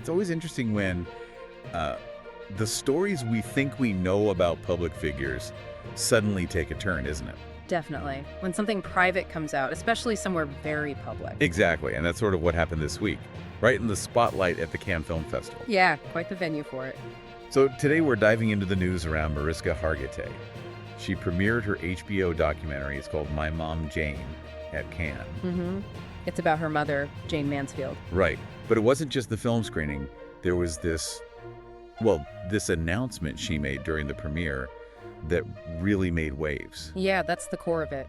It's always interesting when uh, the stories we think we know about public figures suddenly take a turn, isn't it? Definitely. When something private comes out, especially somewhere very public. Exactly, and that's sort of what happened this week, right in the spotlight at the Cannes Film Festival. Yeah, quite the venue for it. So today we're diving into the news around Mariska Hargitay. She premiered her HBO documentary. It's called My Mom Jayne at Cannes. Mm-hmm. It's about her mother, Jayne Mansfield. Right, but it wasn't just the film screening. There was this announcement she made during the premiere that really made waves. Yeah, that's the core of it.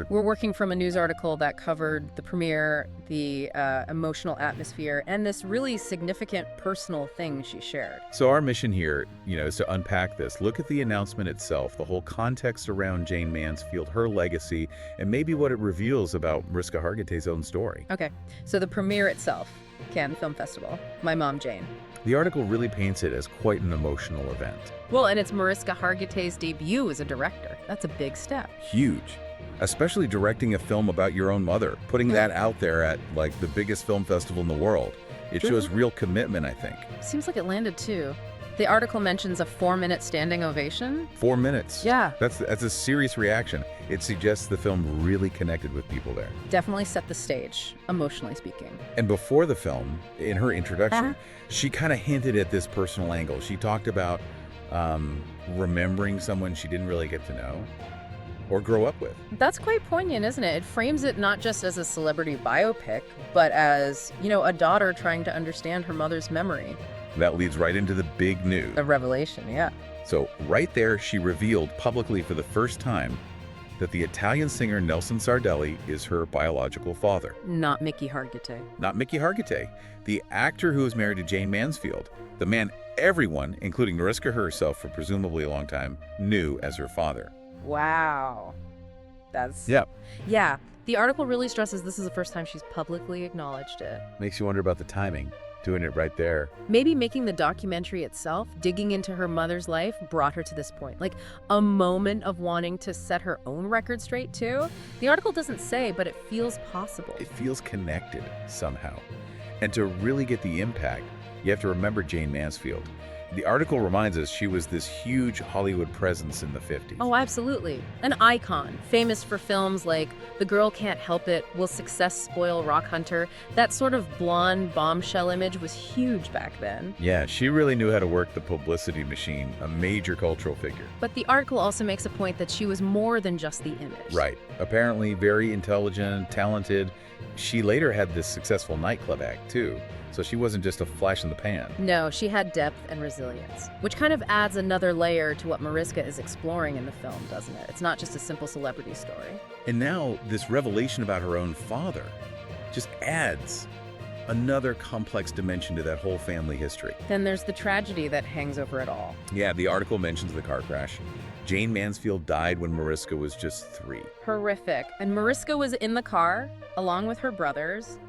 We're working from a news article that covered the premiere, the emotional atmosphere, and this really significant personal thing she shared. So our mission here, is to unpack this. Look at the announcement itself, the whole context around Jayne Mansfield, her legacy, and maybe what it reveals about Mariska Hargitay's own story. Okay, so the premiere itself, Cannes Film Festival, My Mom Jayne. The article really paints it as quite an emotional event. Well, and it's Mariska Hargitay's debut as a director. That's a big step. Huge. Especially directing a film about your own mother, putting that out there at the biggest film festival in the world. It shows real commitment, I think. Seems like it landed too. The article mentions a 4-minute standing ovation. 4 minutes. Yeah. That's a serious reaction. It suggests the film really connected with people there. Definitely set the stage, emotionally speaking. And before the film, in her introduction, she kind of hinted at this personal angle. She talked about remembering someone she didn't really get to know or grow up with. That's quite poignant, isn't it? It frames it not just as a celebrity biopic, but as, a daughter trying to understand her mother's memory. That leads right into the big news. A revelation, yeah. So right there, she revealed publicly for the first time that the Italian singer Nelson Sardelli is her biological father. Not Mickey Hargitay. Not Mickey Hargitay, the actor who was married to Jayne Mansfield, the man everyone, including Mariska herself for presumably a long time, knew as her father. Wow. That's... Yeah. Yeah. The article really stresses this is the first time she's publicly acknowledged it. Makes you wonder about the timing, doing it right there. Maybe making the documentary itself, digging into her mother's life, brought her to this point. Like a moment of wanting to set her own record straight, too. The article doesn't say, but it feels possible. It feels connected somehow. And to really get the impact, you have to remember Jayne Mansfield. The article reminds us she was this huge Hollywood presence in the 50s. Oh, absolutely. An icon, famous for films like The Girl Can't Help It, Will Success Spoil Rock Hunter? That sort of blonde bombshell image was huge back then. Yeah, she really knew how to work the publicity machine, a major cultural figure. But the article also makes a point that she was more than just the image. Right. Apparently very intelligent, talented. She later had this successful nightclub act, too. So she wasn't just a flash in the pan. No, she had depth and resilience, which kind of adds another layer to what Mariska is exploring in the film, doesn't it? It's not just a simple celebrity story. And now this revelation about her own father just adds another complex dimension to that whole family history. Then there's the tragedy that hangs over it all. Yeah, the article mentions the car crash. Jayne Mansfield died when Mariska was just 3. Horrific. And Mariska was in the car, along with her brothers.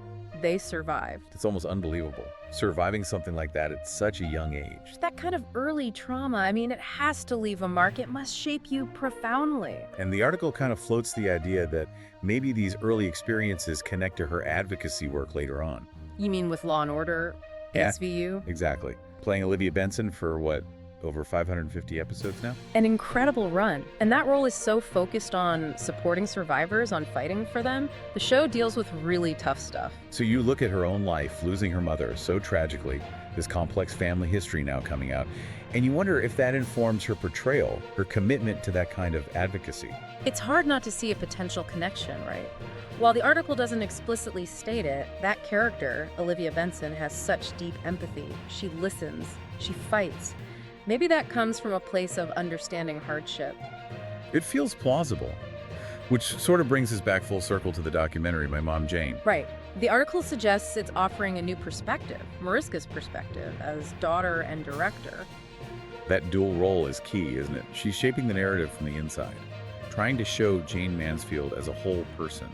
They survived. It's almost unbelievable. Surviving something like that at such a young age. That kind of early trauma, I mean, it has to leave a mark. It must shape you profoundly. And the article kind of floats the idea that maybe these early experiences connect to her advocacy work later on. You mean with Law & Order, Yeah. SVU? Exactly. Playing Olivia Benson for over 550 episodes now? An incredible run. And that role is so focused on supporting survivors, on fighting for them. The show deals with really tough stuff. So you look at her own life, losing her mother so tragically, this complex family history now coming out, and you wonder if that informs her portrayal, her commitment to that kind of advocacy. It's hard not to see a potential connection, right? While the article doesn't explicitly state it, that character, Olivia Benson, has such deep empathy. She listens, she fights. Maybe that comes from a place of understanding hardship. It feels plausible, which sort of brings us back full circle to the documentary, My Mom Jayne. Right. The article suggests it's offering a new perspective, Mariska's perspective as daughter and director. That dual role is key, isn't it? She's shaping the narrative from the inside, trying to show Jayne Mansfield as a whole person,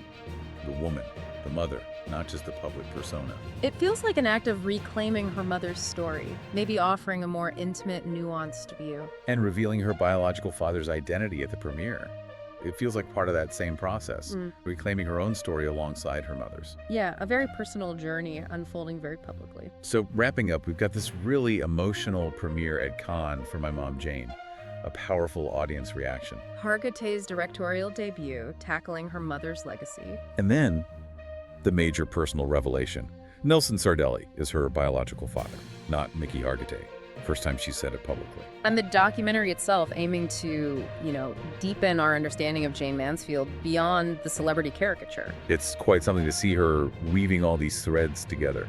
the woman, the mother, not just the public persona. It feels like an act of reclaiming her mother's story, maybe offering a more intimate, nuanced view. And revealing her biological father's identity at the premiere. It feels like part of that same process, Mm. reclaiming her own story alongside her mother's. Yeah, a very personal journey unfolding very publicly. So wrapping up, we've got this really emotional premiere at Cannes for My Mom Jayne, a powerful audience reaction. Hargitay's directorial debut, tackling her mother's legacy. And then, the major personal revelation. Nelson Sardelli is her biological father, not Mickey Hargitay. First time she said it publicly. And the documentary itself aiming to, deepen our understanding of Jayne Mansfield beyond the celebrity caricature. It's quite something to see her weaving all these threads together.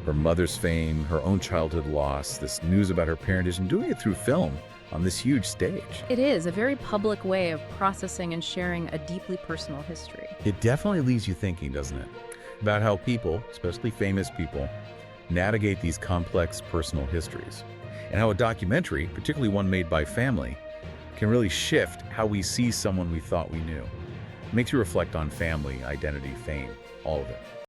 Her mother's fame, her own childhood loss, this news about her parentage, and doing it through film on this huge stage. It is a very public way of processing and sharing a deeply personal history. It definitely leaves you thinking, doesn't it? About how people, especially famous people, navigate these complex personal histories. And how a documentary, particularly one made by family, can really shift how we see someone we thought we knew. It makes you reflect on family, identity, fame, all of it.